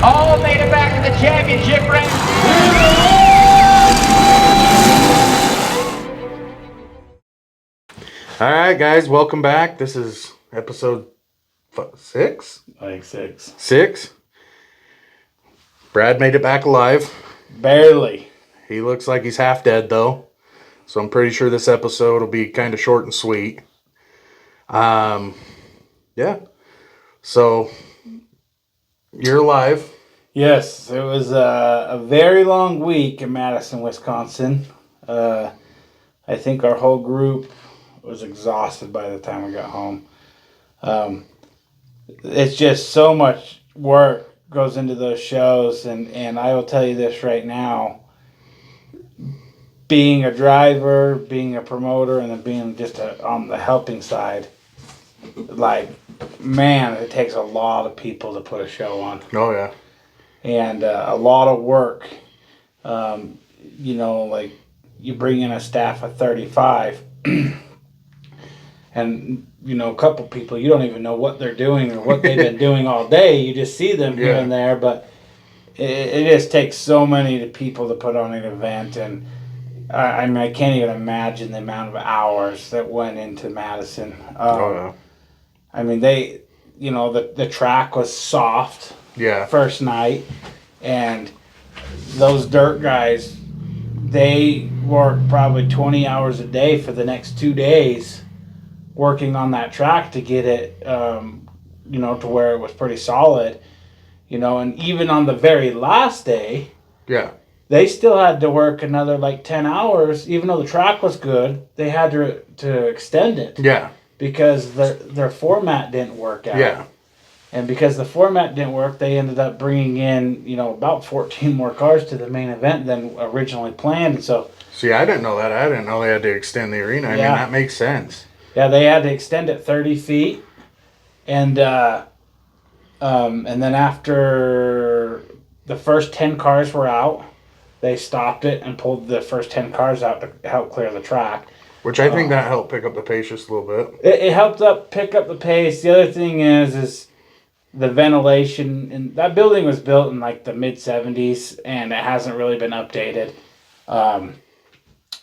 All made it back to the championship ring. All right, guys, welcome back. This is episode 6? I think 6. 6. Brad made it back alive. Barely. He looks like he's half dead, though. So I'm pretty sure this episode will be kind of short and sweet. Yeah. So, you're alive. Yes, it was a very long week in Madison, Wisconsin. I think our whole group was exhausted by the time we got home. It's just so much work goes into those shows, and I will tell you this right now. Being a driver, being a promoter, and then being just on the helping side, like, man, it takes a lot of people to put a show on. Oh, yeah. And a lot of work. Like you bring in a staff of 35 and, a couple people, you don't even know what they're doing or what they've been doing all day. You just see them here and there, but it just takes so many people to put on an event. And I can't even imagine the amount of hours that went into Madison. I mean, the track was soft. Yeah. First night, and those dirt guys, they worked probably 20 hours a day for the next 2 days working on that track to get it to where it was pretty solid, and even on the very last day, they still had to work another like 10 hours. Even though the track was good, they had to extend it because their format didn't work out. And because the format didn't work, they ended up bringing in, about 14 more cars to the main event than originally planned. So, see, I didn't know that. I didn't know they had to extend the arena. I mean, that makes sense. Yeah, they had to extend it 30 feet. And then after the first 10 cars were out, they stopped it and pulled the first 10 cars out to help clear the track. Which I think that helped pick up the pace just a little bit. It helped pick up the pace. The other thing is the ventilation, and that building was built in like the mid 70s and it hasn't really been updated. UD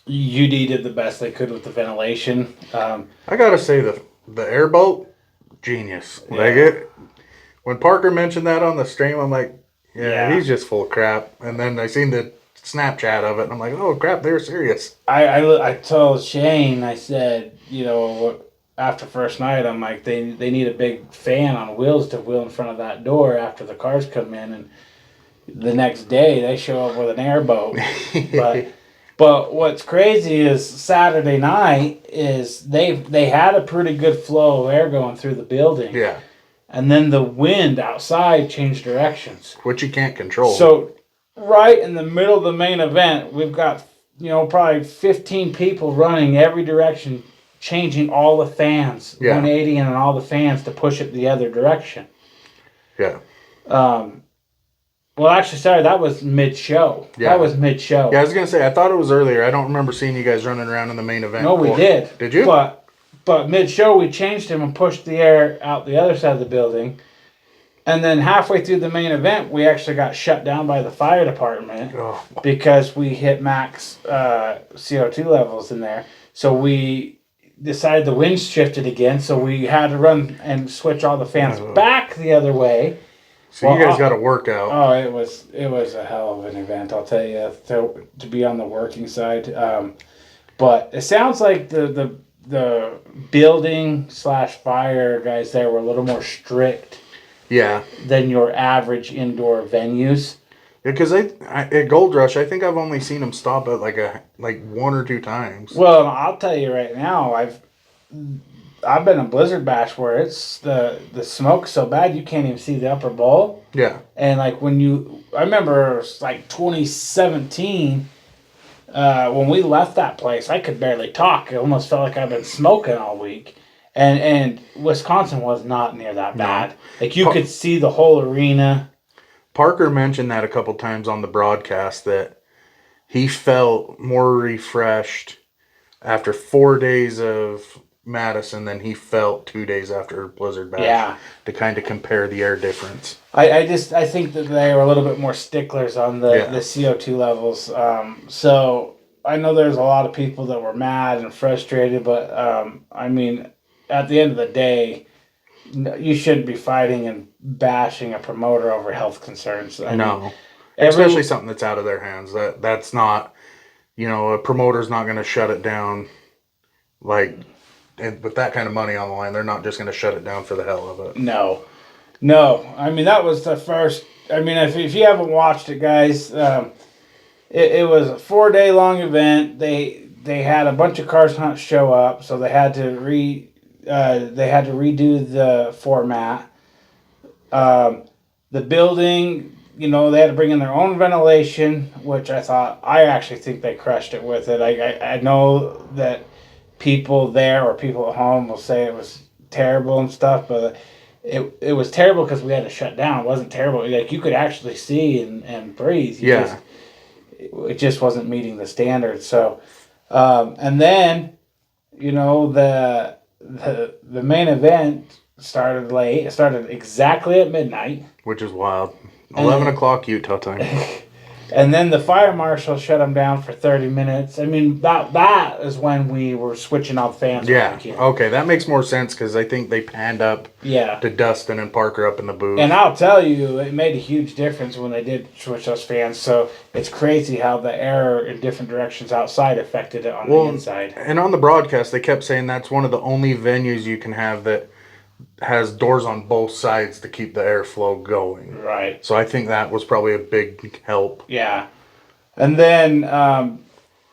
did the best they could with the ventilation. I gotta say the airboat, genius. When Parker mentioned that on the stream, I'm like, he's just full of crap. And then I seen the Snapchat of it and I'm like, oh crap, they're serious. I told Shane, I said, after first night, I'm like, they need a big fan on wheels to wheel in front of that door after the cars come in. And the next day, they show up with an airboat. But what's crazy is Saturday night is they had a pretty good flow of air going through the building. Yeah. And then the wind outside changed directions. Which you can't control. So right in the middle of the main event, we've got, probably 15 people running every direction, changing all the fans, 180 and all the fans to push it the other direction. Yeah. Well, actually, sorry, that was mid-show. Yeah. That was mid-show. Yeah, I was going to say, I thought it was earlier. I don't remember seeing you guys running around in the main event. No, we did. Did you? But mid-show, we changed him and pushed the air out the other side of the building. And then halfway through the main event, we actually got shut down by the fire department because we hit max CO2 levels in there. So we decided the wind shifted again, so we had to run and switch all the fans back the other way. So you guys got a workout. Oh, it was a hell of an event, I'll tell you, to be on the working side. But it sounds like the building / fire guys there were a little more strict than your average indoor venues. Yeah, because at Gold Rush, I think I've only seen them stop at like 1 or 2 times. Well, I'll tell you right now, I've been in Blizzard Bash where it's the smoke's so bad you can't even see the upper bowl. Yeah. And like I remember it was like 2017 when we left that place, I could barely talk. It almost felt like I've been smoking all week. And Wisconsin was not near that bad. Like you could see the whole arena. Parker mentioned that a couple times on the broadcast that he felt more refreshed after 4 days of Madison than he felt 2 days after Blizzard Bash. Yeah. To kind of compare the air difference. I think that they were a little bit more sticklers on the CO2 levels. So I know there's a lot of people that were mad and frustrated, but I mean, at the end of the day, you shouldn't be fighting and bashing a promoter over health concerns. I mean, especially something that's out of their hands. That's not, a promoter's not going to shut it down. Like, and with that kind of money on the line, they're not just going to shut it down for the hell of it. No. I mean, that was the first. I mean, if you haven't watched it, guys, it was a 4-day long event. They had a bunch of cars not show up, so they had to redo the format. The building, they had to bring in their own ventilation, which I actually think they crushed it with it. I know that people there or people at home will say it was terrible and stuff, but it was terrible because we had to shut down. It wasn't terrible. Like, you could actually see and breathe. It just wasn't meeting the standards. So, and then, the main event started late. It started exactly at midnight. Which is wild. 11 o'clock Utah time. And then the fire marshal shut them down for 30 minutes. I mean, that is when we were switching off fans. Yeah, okay, that makes more sense because I think they panned up to Dustin and Parker up in the booth. And I'll tell you, it made a huge difference when they did switch those fans. So it's crazy how the air in different directions outside affected it on the inside. And on the broadcast, they kept saying that's one of the only venues you can have that has doors on both sides to keep the airflow going. Right. So I think that was probably a big help. Yeah. And then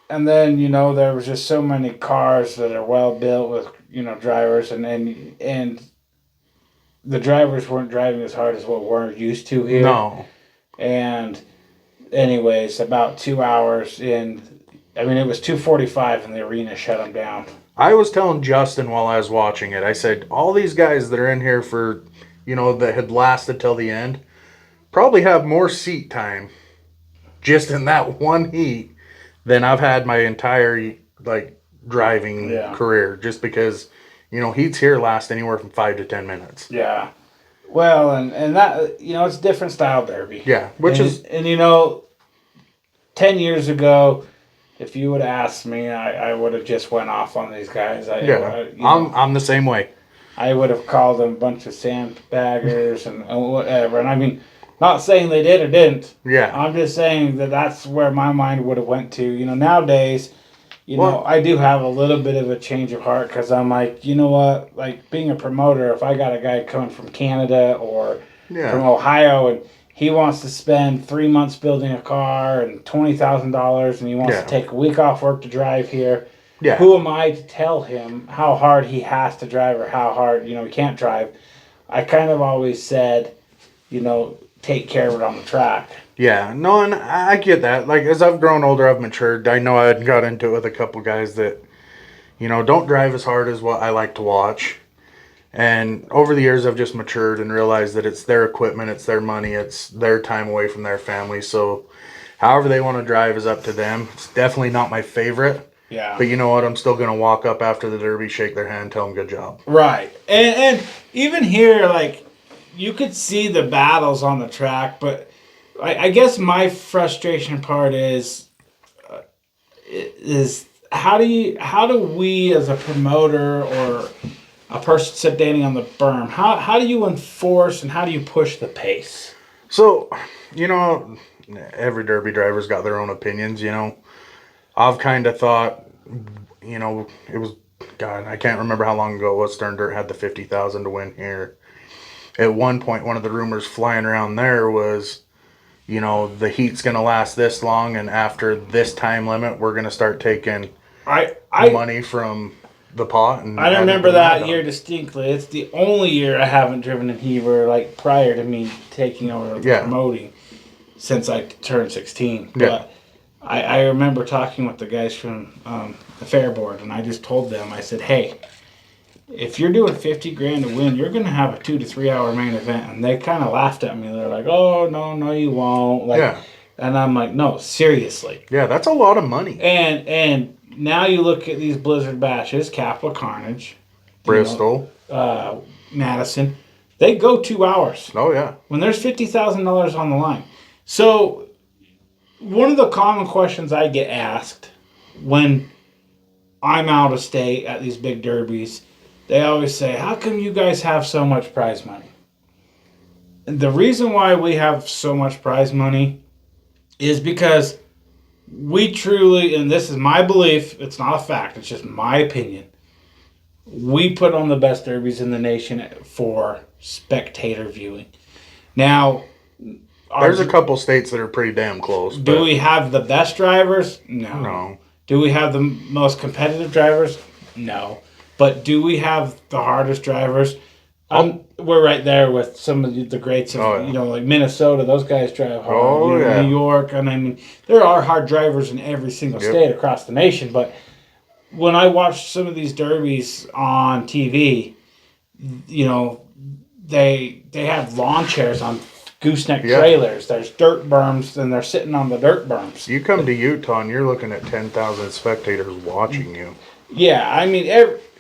there was just so many cars that are well built with drivers, and the drivers weren't driving as hard as what we're used to here. No. And anyways, about 2 hours in, I mean, it was 2:45 and the arena shut them down. I was telling Justin while I was watching it, I said, all these guys that are in here for, that had lasted till the end, probably have more seat time just in that one heat than I've had my entire, driving career. Just because, heats here last anywhere from 5 to 10 minutes. Yeah. Well, and that, it's a different style derby. Yeah. 10 years ago, if you would have asked me, I would have just went off on these guys. I'm the same way. I would have called them a bunch of sandbaggers and whatever. And I mean, not saying they did or didn't. Yeah. I'm just saying that's where my mind would have went to. Nowadays, I do have a little bit of a change of heart because I'm like, you know what? Like, being a promoter, if I got a guy coming from Canada or from Ohio and he wants to spend 3 months building a car and $20,000 and he wants to take a week off work to drive here. Yeah. Who am I to tell him how hard he has to drive or how hard, he can't drive? I kind of always said, take care of it on the track. Yeah, no, and I get that. Like, as I've grown older, I've matured. I know I got into it with a couple guys that, don't drive as hard as what I like to watch. And over the years, I've just matured and realized that it's their equipment, it's their money, it's their time away from their family. So however they want to drive is up to them. It's definitely not my favorite. Yeah. But you know what? I'm still going to walk up after the derby, shake their hand, tell them good job. Right. And even here, you could see the battles on the track, but I guess my frustration part is how do we as a promoter or a person standing on the berm, how do you enforce and how do you push the pace? So, every derby driver's got their own opinions, I've kind of thought, it was, God, I can't remember how long ago it was Stern Dirt had the 50,000 to win here. At one point, one of the rumors flying around there was, the heat's going to last this long, and after this time limit, we're going to start taking money from the pot. And I remember that year distinctly. It's the only year I haven't driven in Heber, prior to me taking over promoting since I turned 16. But I remember talking with the guys from the fair board, and I just told them, I said, hey, if you're doing $50,000 to win, you're going to have a 2 to 3 hour main event. And they kind of laughed at me. They're like, oh, no, you won't. And I'm like, no, seriously. Yeah, that's a lot of money. And now you look at these Blizzard Bashes, Capital Carnage. Bristol, Madison. They go 2 hours. Oh yeah. When there's $50,000 on the line. So one of the common questions I get asked when I'm out of state at these big derbies, they always say, how come you guys have so much prize money? And the reason why we have so much prize money is because we truly, and this is my belief, it's not a fact, it's just my opinion, we put on the best derbies in the nation for spectator viewing. Now, there's a couple states that are pretty damn close. Do we have the best drivers? No. Do we have the most competitive drivers? No. But do we have the hardest drivers? We're right there with some of the greats of, like Minnesota. Those guys drive hard. New York. And I mean, there are hard drivers in every single state across the nation. But when I watch some of these derbies on TV, they have lawn chairs on gooseneck trailers. There's dirt berms, and they're sitting on the dirt berms. You come to Utah, and you're looking at 10,000 spectators watching you. Yeah, I mean,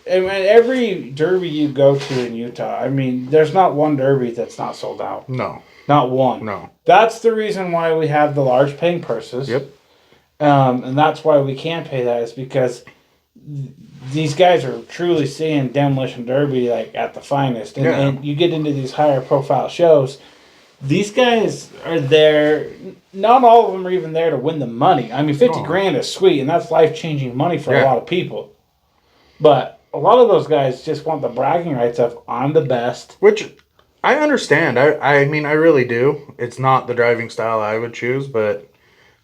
every derby you go to in Utah, I mean, there's not one derby that's not sold out. No. Not one. No. That's the reason why we have the large paying purses. Yep. And that's why we can't pay that, is because these guys are truly seeing Demolition Derby like at the finest. And you get into these higher profile shows, these guys are there. Not all of them are even there to win the money. I mean, 50 grand is sweet, and that's life-changing money for a lot of people. But a lot of those guys just want the bragging rights of, I'm the best. Which I understand. I mean, I really do. It's not the driving style I would choose, but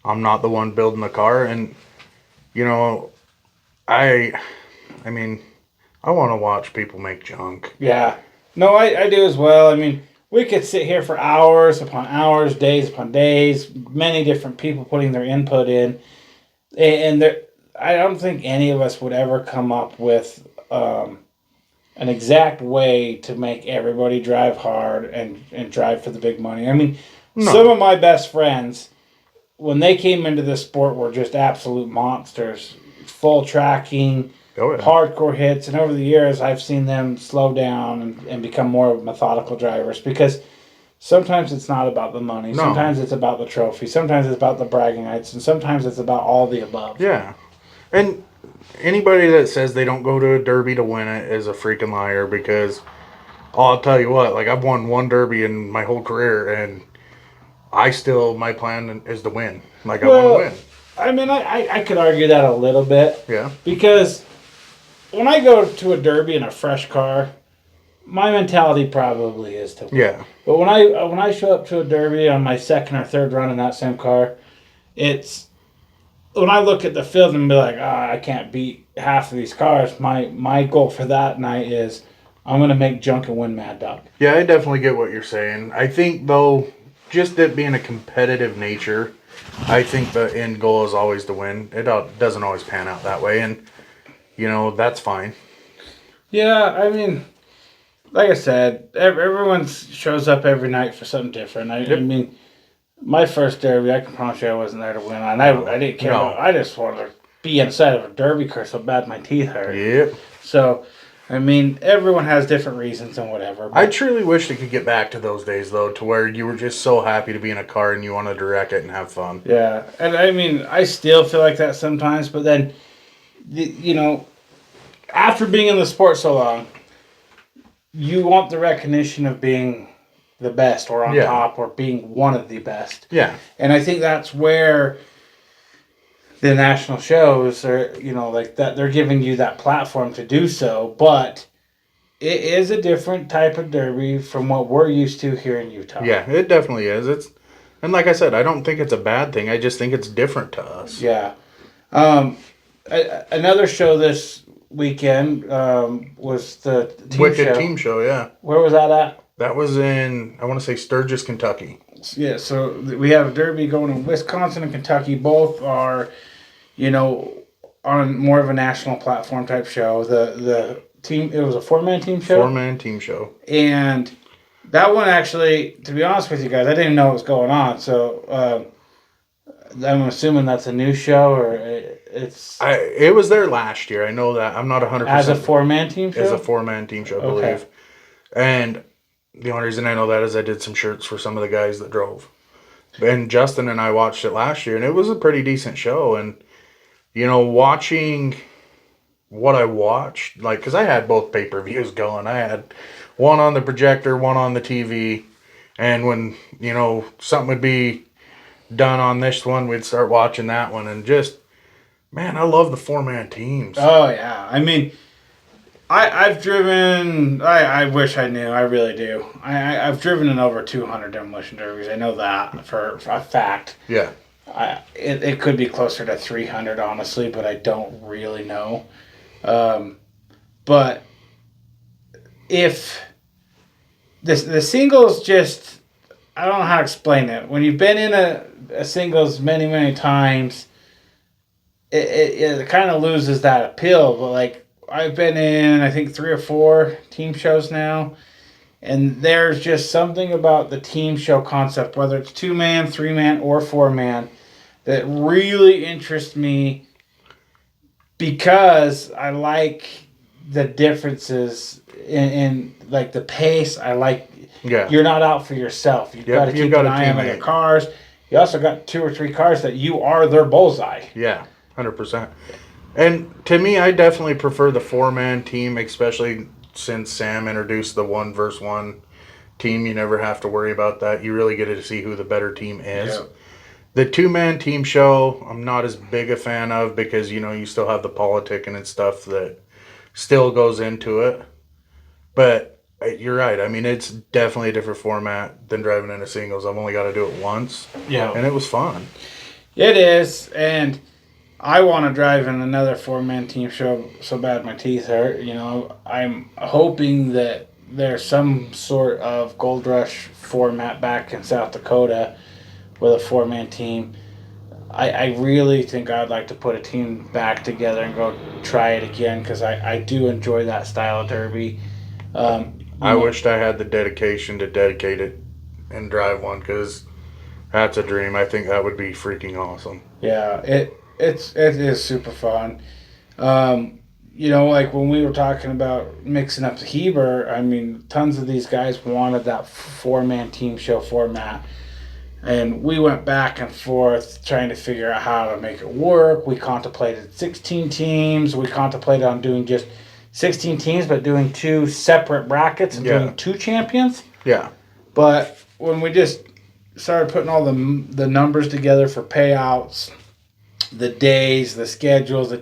I'm not the one building the car. And, I mean, I want to watch people make junk. Yeah. No, I do as well. I mean, we could sit here for hours upon hours, days upon days, many different people putting their input in. And I don't think any of us would ever come up with an exact way to make everybody drive hard and drive for the big money. I mean, some of my best friends, when they came into this sport, were just absolute monsters. Full tracking, hardcore hits, and over the years I've seen them slow down and become more methodical drivers, because sometimes it's not about the money, sometimes it's about the trophy, sometimes it's about the bragging rights, and sometimes it's about all the above. Yeah. And anybody that says they don't go to a derby to win it is a freaking liar, because I'll tell you what, like, I've won one derby in my whole career, and my plan is to win. Like, I want to win. I mean, I could argue that a little bit. Yeah. Because when I go to a derby in a fresh car, my mentality probably is to win. Yeah. But when I show up to a derby on my second or third run in that same car, it's when I look at the field and be like, I can't beat half of these cars. My goal for that night is I'm going to make junk and win Mad Dog. Yeah, I definitely get what you're saying. I think, though, just it being a competitive nature, I think the end goal is always to win. It doesn't always pan out that way, and, that's fine. Yeah, I mean, like I said, everyone shows up every night for something different. I mean, my first derby, I can promise you I wasn't there to win. And I didn't care. I just wanted to be inside of a derby car so bad my teeth hurt. Yep. So, I mean, everyone has different reasons and whatever. I truly wish they could get back to those days, though, to where you were just so happy to be in a car and you wanted to wreck it and have fun. Yeah, and I mean, I still feel like that sometimes, but then, after being in the sport so long, you want the recognition of being the best or on top or being one of the best. Yeah. And I think that's where the national shows are, like that, they're giving you that platform to do so, but it is a different type of derby from what we're used to here in Utah. Yeah, it definitely is. And like I said, I don't think it's a bad thing. I just think it's different to us. Yeah. Another show this weekend was the Team Show, yeah. Where was that at? That was in, I want to say, Sturgis, Kentucky. Yeah, so we have a derby going in Wisconsin and Kentucky. Both are, on more of a national platform type show. The team, it was a 4-man team show? 4-man team show. And that one actually, to be honest with you guys, I didn't know what was going on. So I'm assuming that's a new show, or it's It was there last year. I know that. I'm not 100%. as a 4-man team show. As a 4-man team show, I believe. And the only reason I know that is I did some shirts for some of the guys that drove. And Justin and I watched it last year, and it was a pretty decent show. And, watching what I watched, like, because I had both pay-per-views going. I had one on the projector, one on the TV. And when, something would be done on this one, we'd start watching that one. And just, man, I love the 4-man teams. Oh, yeah. I mean, I've driven, I wish I knew, I really do. I've driven in over 200 demolition derbies. I know that for a fact. Yeah. It could be closer to 300, honestly, but I don't really know. But if the singles just, I don't know how to explain it. When you've been in a singles many, many times, it kind of loses that appeal. But like, I've been in, I think, 3 or 4 team shows now, and there's just something about the team show concept, whether it's 2-man, 3-man, or 4-man, that really interests me because I like the differences in like the pace. I like you're not out for yourself. You've got to keep an eye on other cars. You also got 2 or 3 cars that you are their bullseye. Yeah, 100%. And to me, I definitely prefer the 4-man team, especially since Sam introduced the 1 versus 1 team. You never have to worry about that. You really get to see who the better team is. Yeah. The 2-man team show, I'm not as big a fan of because, you still have the politicking and stuff that still goes into it. But you're right. I mean, it's definitely a different format than driving in a singles. I've only got to do it once. Yeah. And it was fun. It is. And I want to drive in another 4-man team show so bad my teeth hurt. I'm hoping that there's some sort of Gold Rush format back in South Dakota with a 4-man team. I really think I'd like to put a team back together and go try it again because I do enjoy that style of derby. I wished I had the dedication to dedicate it and drive one because that's a dream. I think that would be freaking awesome. Yeah, it is super fun. Like when we were talking about mixing up the Heber, I mean, tons of these guys wanted that 4-man team show format. And we went back and forth trying to figure out how to make it work. We contemplated 16 teams. We contemplated on doing just 16 teams, but doing 2 separate brackets and doing 2 champions. Yeah. But when we just started putting all the numbers together for payouts, the days, the schedules,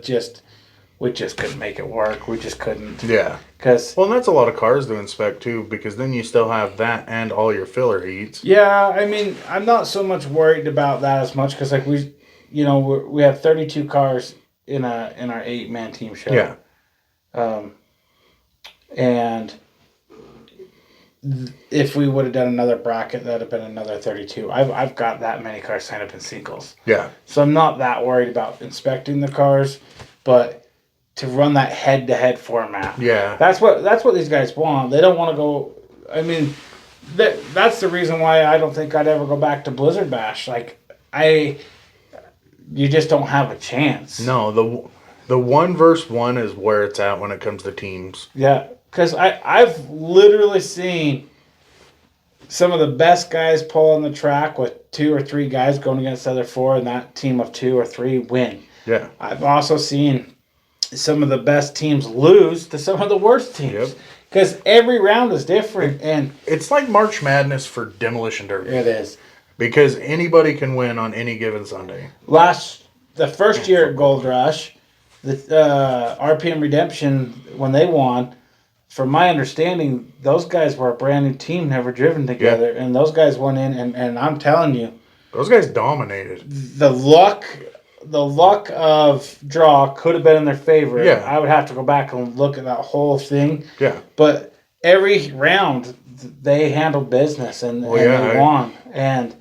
we just couldn't make it work. We just couldn't. Yeah. Well, and that's a lot of cars to inspect too, because then you still have that and all your filler heats. Yeah, I mean, I'm not so much worried about that as much because like we have 32 cars in our 8-man team show. Yeah. And if we would have done another bracket, that'd have been another 32. I've got that many cars signed up in singles. Yeah. So I'm not that worried about inspecting the cars, but to run that head-to-head format. Yeah. That's what these guys want. They don't want to go. I mean, that's the reason why I don't think I'd ever go back to Blizzard Bash. Like you just don't have a chance. No, the 1 versus 1 is where it's at when it comes to teams. Yeah, because I've literally seen some of the best guys pull on the track with 2 or 3 guys going against the other 4, and that team of 2 or 3 win. Yeah. I've also seen some of the best teams lose to some of the worst teams. Yep. Because every round is different. And it's like March Madness for demolition derby. It is. Because anybody can win on any given Sunday. The first year at Gold Rush, the RPM Redemption, when they won, from my understanding, those guys were a brand new team, never driven together. Yeah. And those guys went in, and I'm telling you. Those guys dominated. The luck of draw could have been in their favor. Yeah. I would have to go back and look at that whole thing. Yeah. But every round, they handled business and they won. And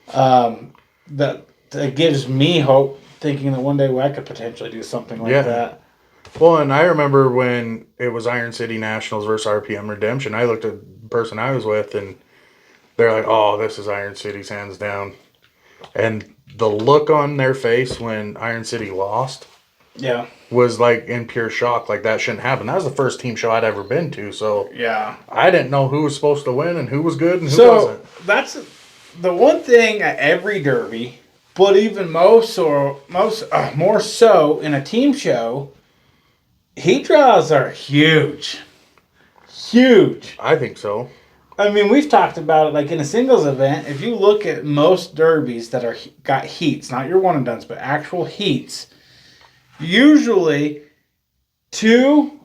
that gives me hope, thinking that one day I could potentially do something like that. Well, and I remember when it was Iron City Nationals versus RPM Redemption, I looked at the person I was with, and they're like, oh, this is Iron City's hands down. And the look on their face when Iron City lost Yeah. was like in pure shock. Like that shouldn't happen. That was the first team show I'd ever been to. So Yeah. I didn't know who was supposed to win and who was good and who So wasn't. that's the one thing at every derby, but even more so in a team show. Heat draws are huge. Huge. I think so. I mean, we've talked about it like in a singles event. If you look at most derbies that are got heats, not your one and dones, but actual heats, usually 2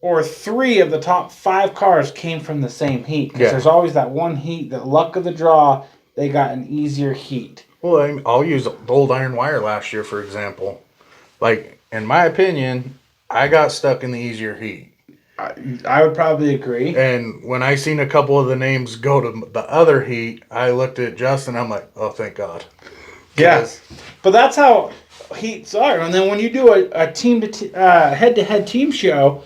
or 3 of the top 5 cars came from the same heat. Because there's always that one heat, the luck of the draw, they got an easier heat. Well, I'll use the old Iron Wire last year, for example. Like, in my opinion, I got stuck in the easier heat. I would probably agree. And when I seen a couple of the names go to the other heat, I looked at Justin. I'm like, oh, thank God. Yes, but that's how heats are. And then when you do a team to head-to-head team show,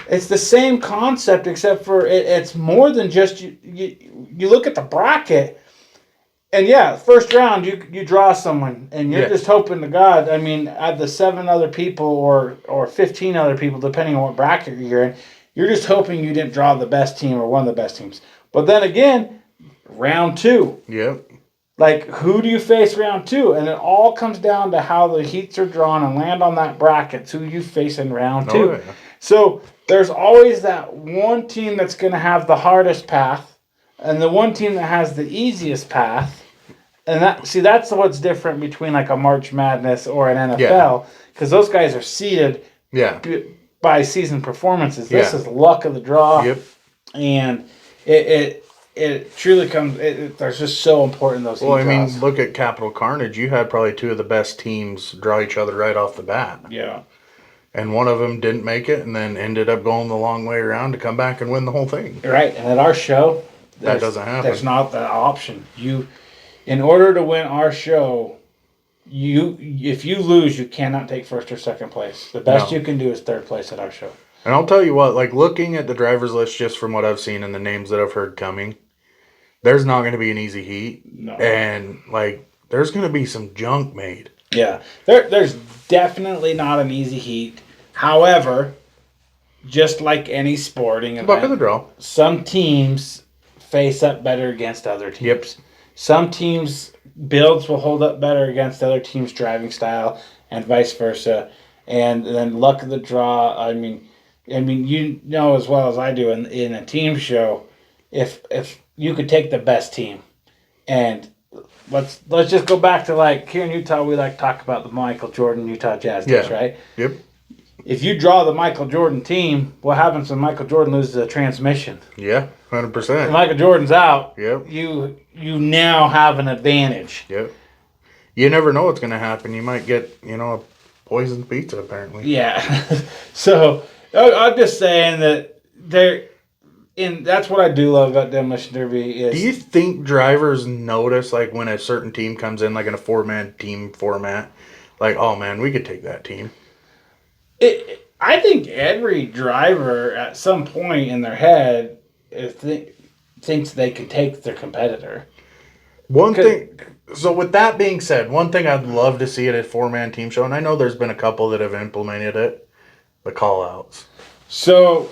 it's the same concept except for it's more than just you look at the bracket. And yeah, first round you draw someone, and you're just hoping to God. I mean, at the 7 other people or 15 other people, depending on what bracket you're in, you're just hoping you didn't draw the best team or one of the best teams. But then again, round 2. Yep. Like, who do you face round 2? And it all comes down to how the heats are drawn and land on that bracket. Who you face in round 2. Oh, yeah. So there's always that one team that's going to have the hardest path, and the one team that has the easiest path. And that's what's different between like a March Madness or an NFL, because those guys are seeded by season performances. This is luck of the draw, and it truly comes. They're just so important, those. Well, I mean, look at Capital Carnage. You had probably 2 of the best teams draw each other right off the bat. Yeah. And one of them didn't make it, and then ended up going the long way around to come back and win the whole thing. Right, and at our show, that doesn't happen. There's not that option. In order to win our show, if you lose, you cannot take first or second place. The best you can do is third place at our show. And I'll tell you what, like looking at the drivers list just from what I've seen and the names that I've heard coming, there's not going to be an easy heat. No. And like there's going to be some junk made. Yeah. There's definitely not an easy heat. However, just like any sporting event, luck of the draw. Some teams face up better against other teams. Yep. Some teams' builds will hold up better against other teams' driving style, and vice versa. And then luck of the draw. I mean, you know as well as I do in a team show, if you could take the best team, and let's just go back to like here in Utah, we like to talk about the Michael Jordan Utah Jazz days, right? Yep. If you draw the Michael Jordan team, what happens when Michael Jordan loses a transmission? Yeah, 100%. When Michael Jordan's out, yep. You now have an advantage. Yep. You never know what's going to happen. You might get, a poisoned pizza, apparently. Yeah. So, I'm just saying that that's what I do love about Demolition Derby is... Do you think drivers notice, like, when a certain team comes in, like, in a 4-man team format, like, oh, man, we could take that team? I think every driver at some point in their head thinks they can take their competitor. So with that being said, one thing I'd love to see at a 4-man team show, and I know there's been a couple that have implemented it, the call-outs. So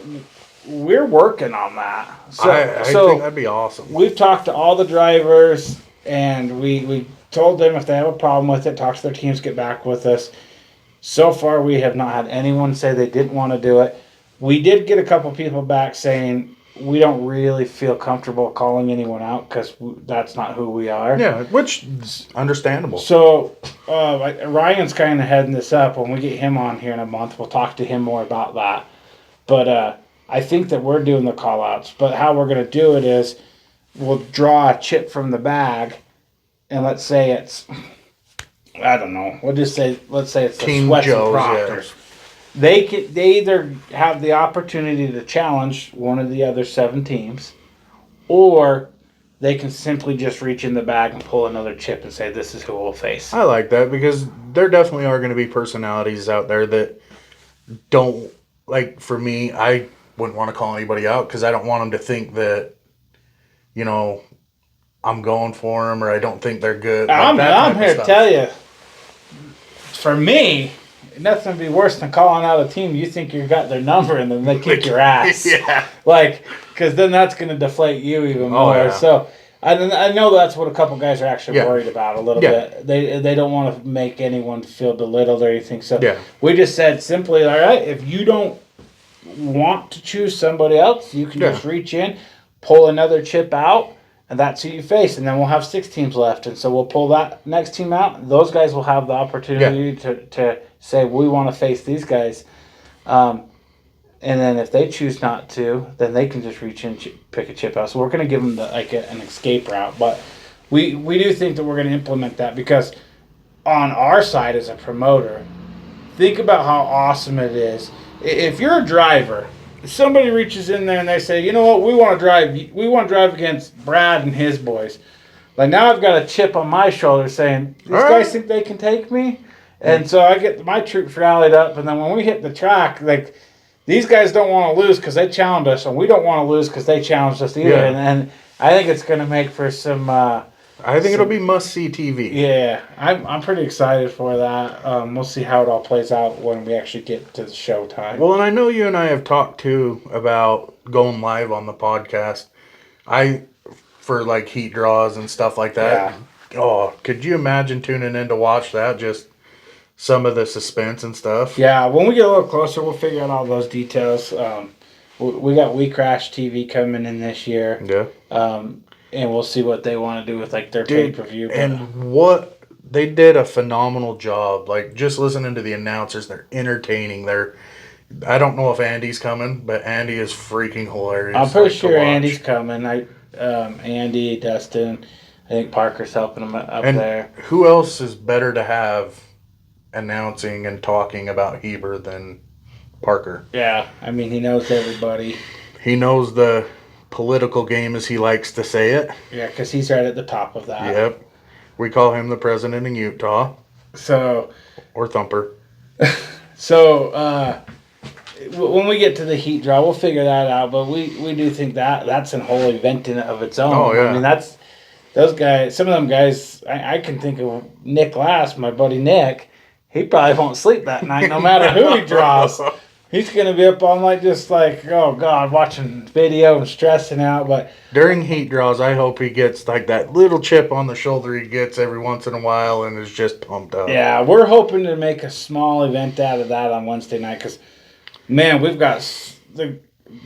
we're working on that. I think that'd be awesome. We've talked to all the drivers, and we told them if they have a problem with it, talk to their teams, get back with us. So far, we have not had anyone say they didn't want to do it. We did get a couple people back saying we don't really feel comfortable calling anyone out because that's not who we are. Yeah, which is understandable. So Ryan's kind of heading this up. When we get him on here in a month, we'll talk to him more about that. But I think that we're doing the call-outs. But how we're going to do it is we'll draw a chip from the bag, and let's say it's... I don't know. Let's say it's Team the Sweats and Joe's, Proctors. Yeah. They either have the opportunity to challenge one of the other 7 teams, or they can simply just reach in the bag and pull another chip and say, this is who we'll face. I like that because there definitely are going to be personalities out there that don't, like for me, I wouldn't want to call anybody out because I don't want them to think that, I'm going for them or I don't think they're good. Like I'm here to tell you, for me, nothing would be worse than calling out a team you think you got their number and then they kick your ass. Yeah. Like, because then that's going to deflate you even more. Yeah. So I know that's what a couple guys are actually worried about a little bit. They don't want to make anyone feel belittled or anything. So we just said simply, all right, if you don't want to choose somebody else, you can just reach in, pull another chip out, and that's who you face. And then we'll have 6 teams left. And so we'll pull that next team out. Those guys will have the opportunity to say, we want to face these guys. And then if they choose not to, then they can just reach in, pick a chip out. So we're going to give them an escape route. But we do think that we're going to implement that because on our side as a promoter, think about how awesome it is. If you're a driver, if somebody reaches in there and they say, you know what, we want to drive against Brad and his boys. Like now I've got a chip on my shoulder saying, these guys think they can take me? And so I get my troops rallied up, and then when we hit the track, like, these guys don't want to lose because they challenged us, and we don't want to lose because they challenged us either. And I think it's going to make for some... I think it'll be must-see TV. Yeah, I'm pretty excited for that. We'll see how it all plays out when we actually get to the show time. Well, and I know you and I have talked, too, about going live on the podcast. For, like, heat draws and stuff like that. Yeah. Oh, could you imagine tuning in to watch that? Just... some of the suspense and stuff. Yeah, when we get a little closer, we'll figure out all those details. We got We Crash TV coming in this year. Yeah. And we'll see what they want to do with like their pay-per-view. And what they did a phenomenal job. Like just listening to the announcers, they're entertaining. I don't know if Andy's coming, but Andy is freaking hilarious. I'm pretty sure Andy's coming. Andy, Dustin, I think Parker's helping him up there. Who else is better to have announcing and talking about Heber than Parker? Yeah, I mean, he knows everybody. He knows the political game, as he likes to say it. Yeah, because he's right at the top of that. Yep. We call him the president in Utah. So. Or Thumper. So, when we get to the heat draw, we'll figure that out. But we do think that's a whole event in of its own. Oh, yeah. I mean, those guys, some of them guys, I can think of Nick Last, my buddy Nick. He probably won't sleep that night, no matter who he draws. He's going to be up all night just like, oh, God, watching video and stressing out. But during heat draws, I hope he gets like that little chip on the shoulder he gets every once in a while and is just pumped up. Yeah, we're hoping to make a small event out of that on Wednesday night because, man, we've got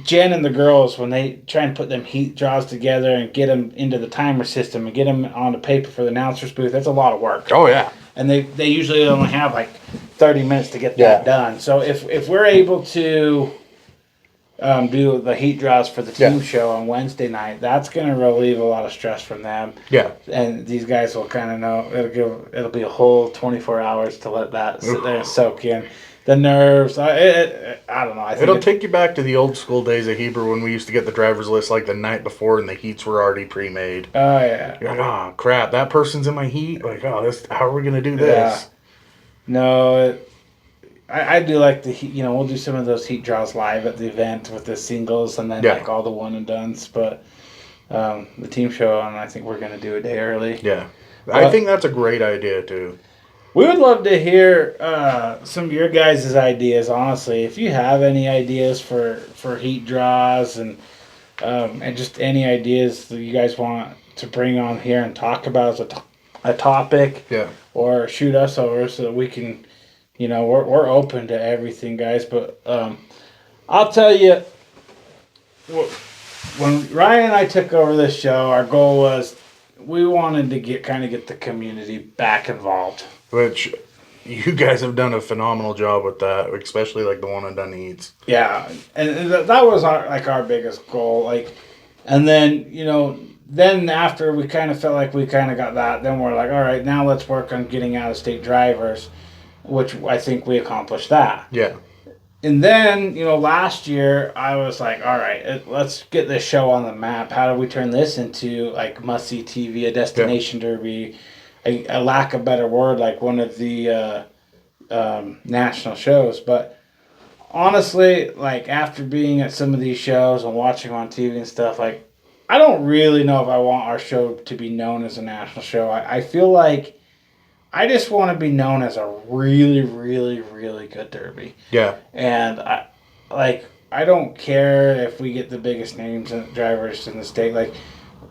Jen and the girls, when they try and put them heat draws together and get them into the timer system and get them on the paper for the announcer's booth, that's a lot of work. Oh, yeah. And they usually only have like 30 minutes to get that done. So if we're able to do the heat draws for the team show on Wednesday night, that's going to relieve a lot of stress from them. Yeah. And these guys will kind of know it'll be a whole 24 hours to let that sit there and soak in. The nerves, I don't know. It'll take you back to the old school days of Heber when we used to get the driver's list like the night before and the heats were already pre-made. Oh, yeah. You're like, oh, crap, that person's in my heat? Like, oh, how are we going to do this? Yeah. No, I do like the heat. We'll do some of those heat draws live at the event with the singles and then like all the one and dones. But the team show, and I think we're going to do a day early. Yeah. I think that's a great idea, too. We would love to hear some of your guys' ideas, honestly. If you have any ideas for heat draws and just any ideas that you guys want to bring on here and talk about as a topic, or shoot us over so that we can, we're open to everything, guys. But I'll tell you, when Ryan and I took over this show, our goal was we wanted to get the community back involved. Which you guys have done a phenomenal job with that, especially like the one and done eats. Yeah, and that was our biggest goal. And then then after we kind of felt like we kind of got that, then we're like, all right, now let's work on getting out of state drivers, which I think we accomplished that. Yeah. And then last year I was like, all right, let's get this show on the map. How do we turn this into like must see TV, a destination derby? A lack of better word, like one of the national shows. But honestly, like after being at some of these shows and watching on TV and stuff, like I don't really know if I want our show to be known as a national show. I feel like I just want to be known as a really, really, really good derby. Yeah. And I don't care if we get the biggest names and drivers in the state. Like,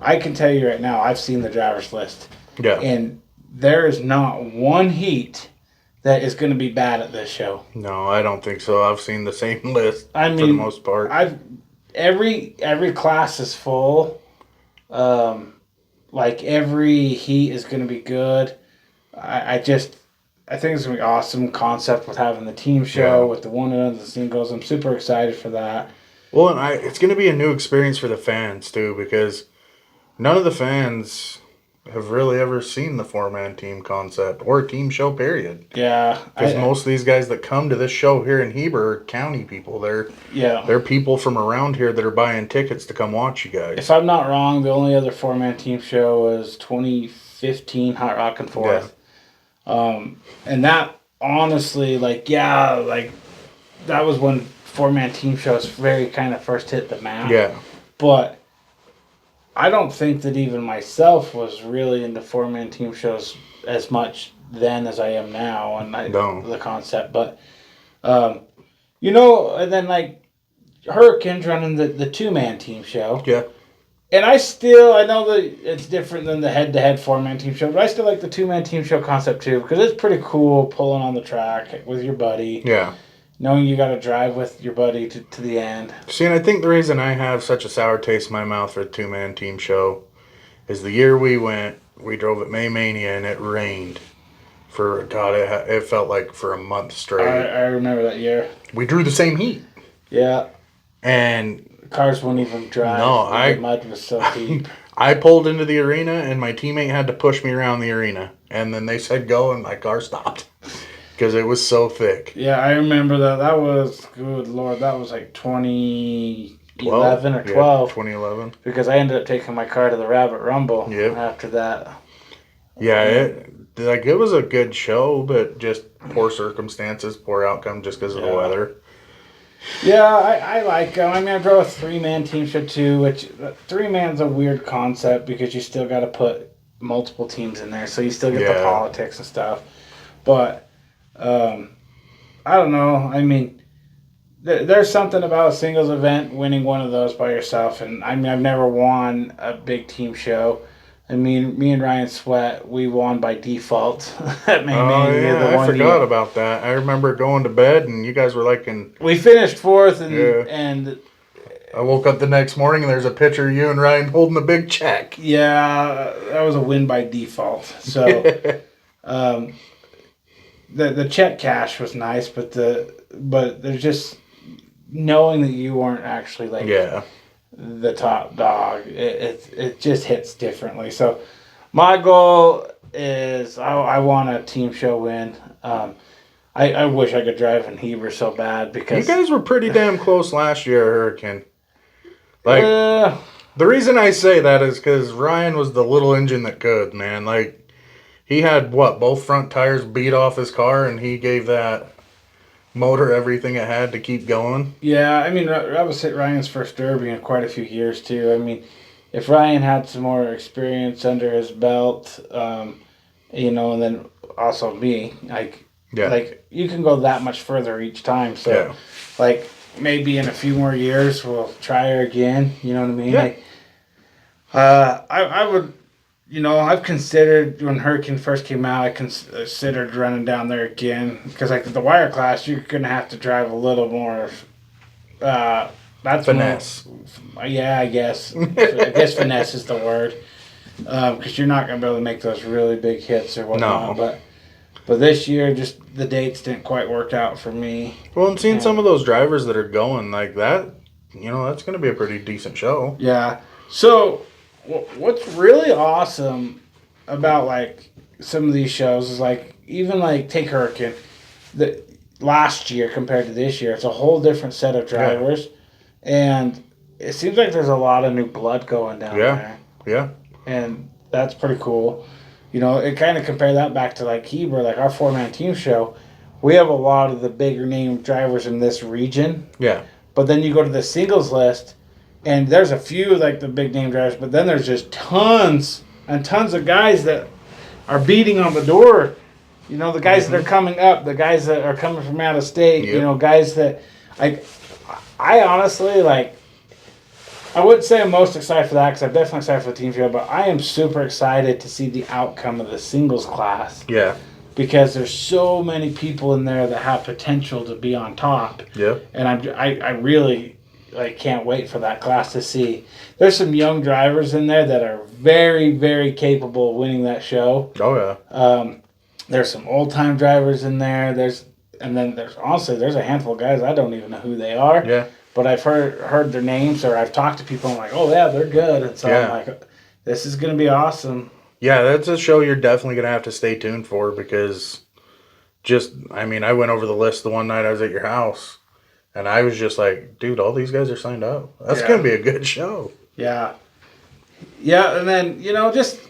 I can tell you right now, I've seen the drivers list. Yeah. And there is not one heat that is going to be bad at this show. No, I don't think so. I've seen the same list I mean, for the most part. Every class is full. Like, every heat is going to be good. I think it's going to be awesome concept with having the team show with the one and the singles. I'm super excited for that. Well, and it's going to be a new experience for the fans, too, because none of the fans have really ever seen the four-man team concept or team show, period. Yeah. Because most of these guys that come to this show here in Heber are county people. They're people from around here that are buying tickets to come watch you guys. If I'm not wrong, the only other four-man team show was 2015 Hot Rockin' Forth. Yeah. And that, honestly, that was when four-man team shows very kind of first hit the map. Yeah. But I don't think that even myself was really into four-man team shows as much then as I am now, and the concept. But, and then, like, Hurricane's running the two-man team show. Yeah. And I know that it's different than the head-to-head four-man team show, but I still like the two-man team show concept too, because it's pretty cool pulling on the track with your buddy. Yeah. Knowing you got to drive with your buddy to the end. See, and I think the reason I have such a sour taste in my mouth for the two-man team show is the year we went, we drove at May Mania, and it rained for, God, it felt like for a month straight. I remember that year. We drew the same heat. Yeah. And cars wouldn't even drive. No, the mud was so deep. I pulled into the arena, and my teammate had to push me around the arena. And then they said go, and my car stopped. Because it was so thick. Yeah, I remember that. That was, good Lord, that was like 2011 or 12. 2011. Because I ended up taking my car to the Rabbit Rumble after that. Yeah, it was a good show, but just poor circumstances, poor outcome just because of the weather. Yeah, I like them. I mean, I drove a three-man team show too, which three-man's a weird concept because you still got to put multiple teams in there, so you still get the politics and stuff. But I don't know. I mean, there's something about a singles event, winning one of those by yourself, and I mean, I've never won a big team show. I mean, me and Ryan Sweat, we won by default at May Mania. I forgot about that. I remember going to bed, and you guys were like we finished fourth, and I woke up the next morning, and there's a picture of you and Ryan holding a big check. Yeah, that was a win by default. So, the check cash was nice, but there's just knowing that you weren't actually the top dog, it just hits differently. So my goal is I want a team show win. I wish I could drive in Heber so bad because you guys were pretty damn close last year, Hurricane. Like the reason I say that is because Ryan was the little engine that could, man. Like he had both front tires beat off his car, and he gave that motor everything it had to keep going. Yeah, I mean, that was Ryan's first Derby in quite a few years, too. I mean, if Ryan had some more experience under his belt, and then also me, like you can go that much further each time. So, maybe in a few more years, we'll try her again. You know what I mean? Yeah. I would... I've considered, when Hurricane first came out, I considered running down there again. Because, the wire class, you're going to have to drive a little more... that's finesse. Yeah, I guess. I guess finesse is the word. Because you're not going to be able to make those really big hits or whatnot. No. But this year, just the dates didn't quite work out for me. Well, and seeing some of those drivers that are going like that, that's going to be a pretty decent show. Yeah. So... what's really awesome about some of these shows is even take Hurricane, the last year compared to this year, it's a whole different set of drivers, and it seems like there's a lot of new blood going down there. Yeah, and that's pretty cool. It kind of compare that back to Heber, our four-man team show. We have a lot of the bigger name drivers in this region. Yeah, but then you go to the singles list. And there's a few like the big name drivers, but then there's just tons and tons of guys that are beating on the door. You know, the guys that are coming up, the guys that are coming from out of state. Yep. You know, guys that like. I honestly like. I wouldn't say I'm most excited for that because I'm definitely excited for the team show, but I am super excited to see the outcome of the singles class. Yeah. Because there's so many people in there that have potential to be on top. Yeah. And I really like can't wait for that class to see. There's some young drivers in there that are very, very capable of winning that show. Oh yeah. There's some old time drivers in there. There's honestly there's a handful of guys I don't even know who they are. Yeah. But I've heard their names or I've talked to people and I'm like, oh yeah, they're good. And so Yeah. I'm like, this is gonna be awesome. Yeah, that's a show you're definitely going to have to stay tuned for because I went over the list the one night I was at your house and I was just like, dude, all these guys are signed up. That's going to be a good show. Yeah. Yeah, and then, just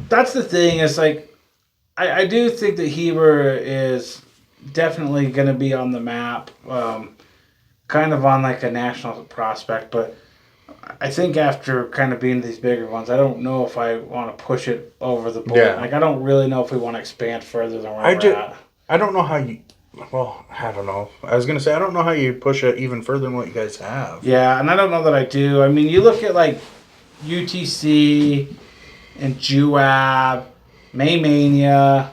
that's the thing is like, I do think that Heber is definitely going to be on the map, kind of on like a national prospect, but I think after kind of being these bigger ones, I don't know if I want to push it over the board. Yeah. Like, I don't really know if we want to expand further than where we're at. I don't know how you... Well, I don't know. I was going to say, I don't know how you push it even further than what you guys have. Yeah, and I don't know that I do. I mean, you look at, like, UTC and JUAB, Maymania,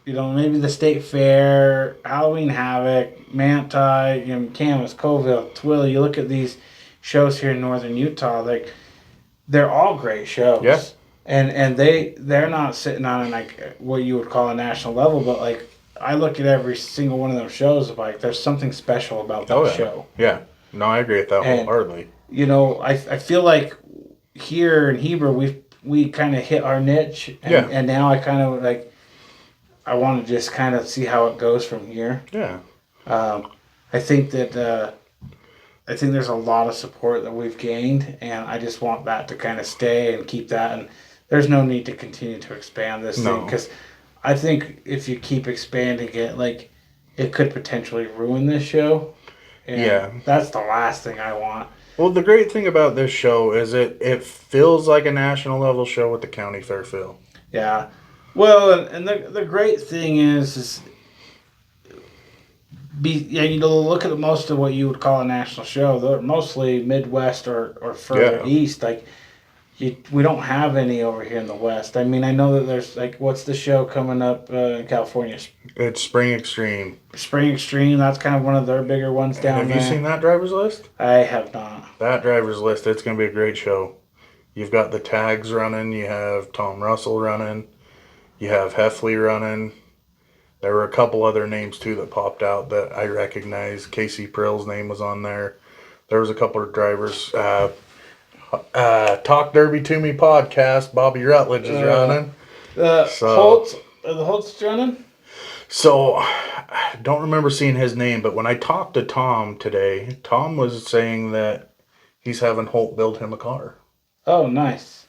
maybe the State Fair, Halloween Havoc, Manti, Camas, Coville, Twilly. You look at these shows here in northern Utah, like they're all great shows. Yeah. And they're not sitting on like what you would call a national level, but like I look at every single one of those shows like there's something special about that show. Yeah. No, I agree with that wholeheartedly. I feel like here in Heber we kind of hit our niche and now I kind of like I want to just kind of see how it goes from here. Yeah. I think that I think there's a lot of support that we've gained, and I just want that to kind of stay and keep that. And there's no need to continue to expand this thing because I think if you keep expanding it, like it could potentially ruin this show. And that's the last thing I want. Well, the great thing about this show is it feels like a national level show with the county fair feel. Yeah. Well, and the great thing is look at most of what you would call a national show. They're mostly Midwest or further east. Like we don't have any over here in the West. I mean, I know that there's like what's the show coming up in California? It's Spring Extreme. Spring Extreme. That's kind of one of their bigger ones down there. Have you seen that driver's list? I have not. That driver's list. It's going to be a great show. You've got the tags running. You have Tom Russell running. You have Heffley running. There were a couple other names, too, that popped out that I recognize. Casey Prill's name was on there. There was a couple of drivers. Talk Derby to Me podcast, Bobby Rutledge is running. Holt's running? So, I don't remember seeing his name, but when I talked to Tom today, Tom was saying that he's having Holt build him a car. Oh, nice.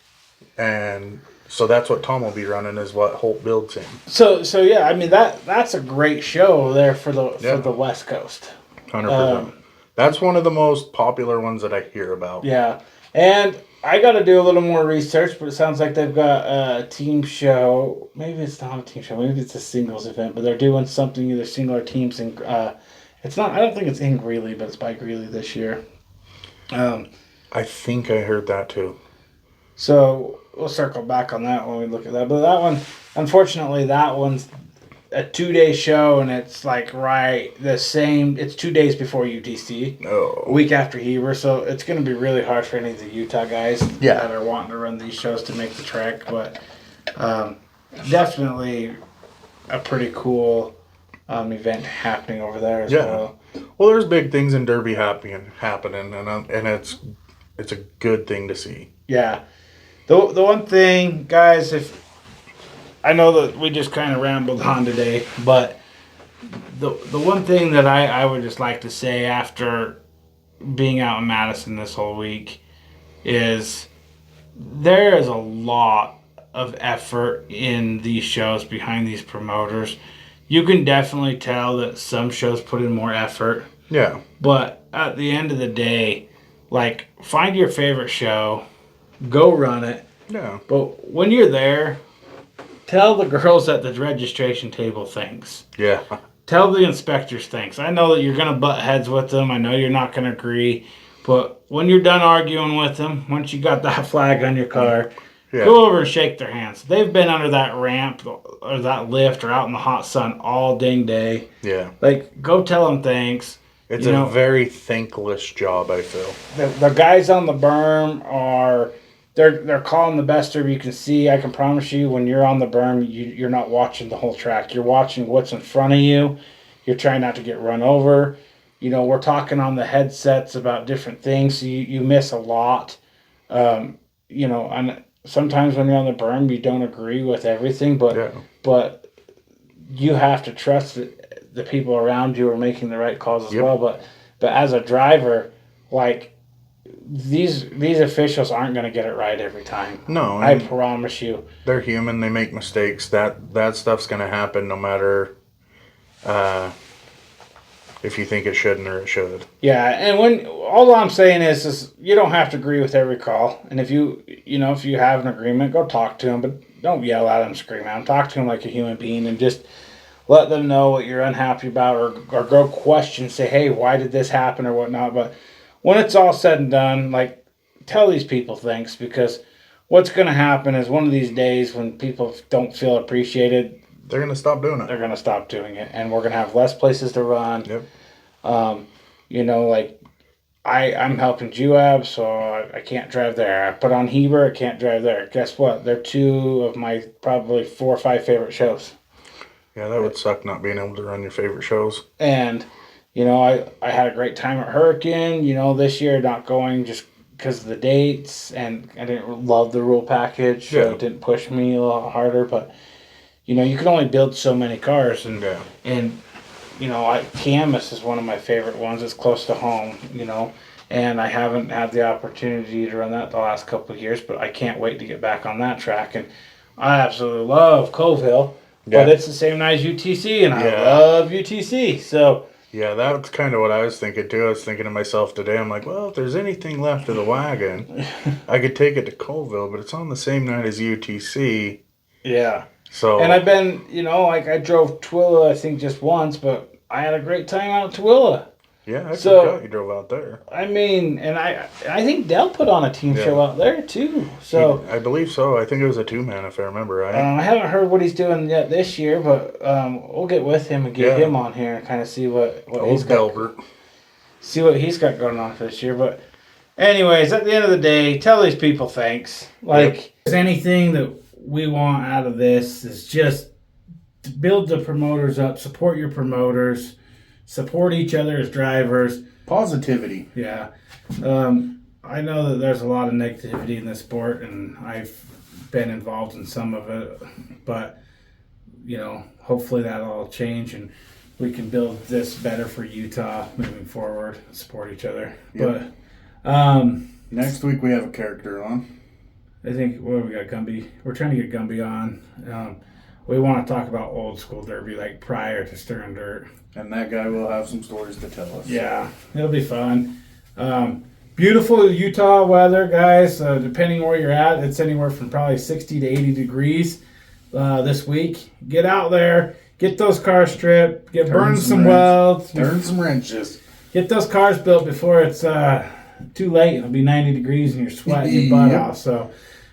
And... so that's what Tom will be running is what Holt builds him. So yeah, I mean that's a great show there for the West Coast. 100%. That's one of the most popular ones that I hear about. Yeah, and I got to do a little more research, but it sounds like they've got a team show. Maybe it's not a team show. Maybe it's a singles event, but they're doing something either single or teams. And it's not. I don't think it's in Greeley, but it's by Greeley this year. I think I heard that too. So we'll circle back on that when we look at that. But that one, unfortunately, that one's a 2-day show, and it's like the same. It's 2 days before UTC, a week after Heber. So it's going to be really hard for any of the Utah guys that are wanting to run these shows to make the trek. But definitely a pretty cool event happening over there as well. Well, there's big things in Derby happening, and it's a good thing to see. Yeah. The one thing, guys, if I know that we just kind of rambled on today, but the one thing that I would just like to say after being out in Madison this whole week is there is a lot of effort in these shows behind these promoters. You can definitely tell that some shows put in more effort. Yeah. But at the end of the day, Like, find your favorite show, go run it. Yeah. But when you're there, tell the girls at the registration table thanks. Yeah. Tell the inspectors thanks. I know that you're going to butt heads with them. I know you're not going to agree. But when you're done arguing with them, once you got that flag on your car, go over and shake their hands. They've been under that ramp or that lift or out in the hot sun all dang day. Yeah. Like, go tell them thanks. It's a very thankless job, I feel. The guys on the berm are... They're calling the best serve you can see. I can promise you, when you're on the berm, you're not watching the whole track. You're watching what's in front of you. You're trying not to get run over. We're talking on the headsets about different things, so you miss a lot. And sometimes when you're on the berm, you don't agree with everything, but you have to trust that the people around you are making the right calls as well. But as a driver, like... These officials aren't going to get it right every time. No. I promise you. They're human. They make mistakes. That stuff's going to happen no matter if you think it shouldn't or it should. Yeah, and all I'm saying is you don't have to agree with every call. And if you have an agreement, go talk to them, but don't yell at them, scream at them. Talk to them like a human being and just let them know what you're unhappy about or go question, say, hey, why did this happen or whatnot. But when it's all said and done, like, tell these people thanks, because what's going to happen is one of these days when people don't feel appreciated, they're going to stop doing it. They're going to stop doing it, and we're going to have less places to run. Yep. Like, I'm helping Juab, so I can't drive there. I put on Heber, I can't drive there. Guess what? They're two of my probably 4 or 5 favorite shows. Yeah, that would suck not being able to run your favorite shows. And... I had a great time at Hurricane, this year not going just because of the dates, and I didn't love the rule package, so it didn't push me a lot harder, but, you can only build so many cars, and Camas is one of my favorite ones. It's close to home, and I haven't had the opportunity to run that the last couple of years, but I can't wait to get back on that track, and I absolutely love Coville, but it's the same night as UTC, and I love UTC, so... Yeah, that's kind of what I was thinking, too. I was thinking to myself today, I'm like, well, if there's anything left of the wagon, I could take it to Colville, but it's on the same night as UTC. Yeah. So. And I've been, I drove Twilla, I think, just once, but I had a great time out at Twilla. Yeah, I forgot you drove out there. I mean, and I think Dell put on a team show out there, too. So I believe so. I think it was a 2-man, if I remember right. I haven't heard what he's doing yet this year, but we'll get with him and get him on here and kind of see what he's got. Delbert. See what he's got going on for this year. But anyways, at the end of the day, tell these people thanks. Like, anything that we want out of this is just to build the promoters up, support your promoters, support each other as drivers. Positivity. Yeah. I know that there's a lot of negativity in this sport, and I've been involved in some of it. But, hopefully that'll all change, and we can build this better for Utah moving forward, support each other. Yep. But next week we have a character on. I think, we got Gumby. We're trying to get Gumby on. We want to talk about old school derby, like prior to Stern Dirt. And that guy will have some stories to tell us. Yeah, it'll be fun. Beautiful Utah weather, guys. Depending where you're at, it's anywhere from probably 60 to 80 degrees this week. Get out there, get those cars stripped, burn some welds. Turn some wrenches. Get those cars built before it's too late. It'll be 90 degrees and you're sweating your butt off. So,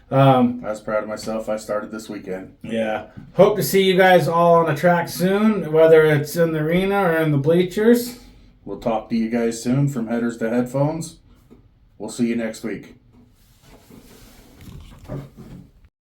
I was proud of myself. I started this weekend. Yeah. Hope to see you guys all on the track soon, whether it's in the arena or in the bleachers. We'll talk to you guys soon from Headers to Headphones. We'll see you next week.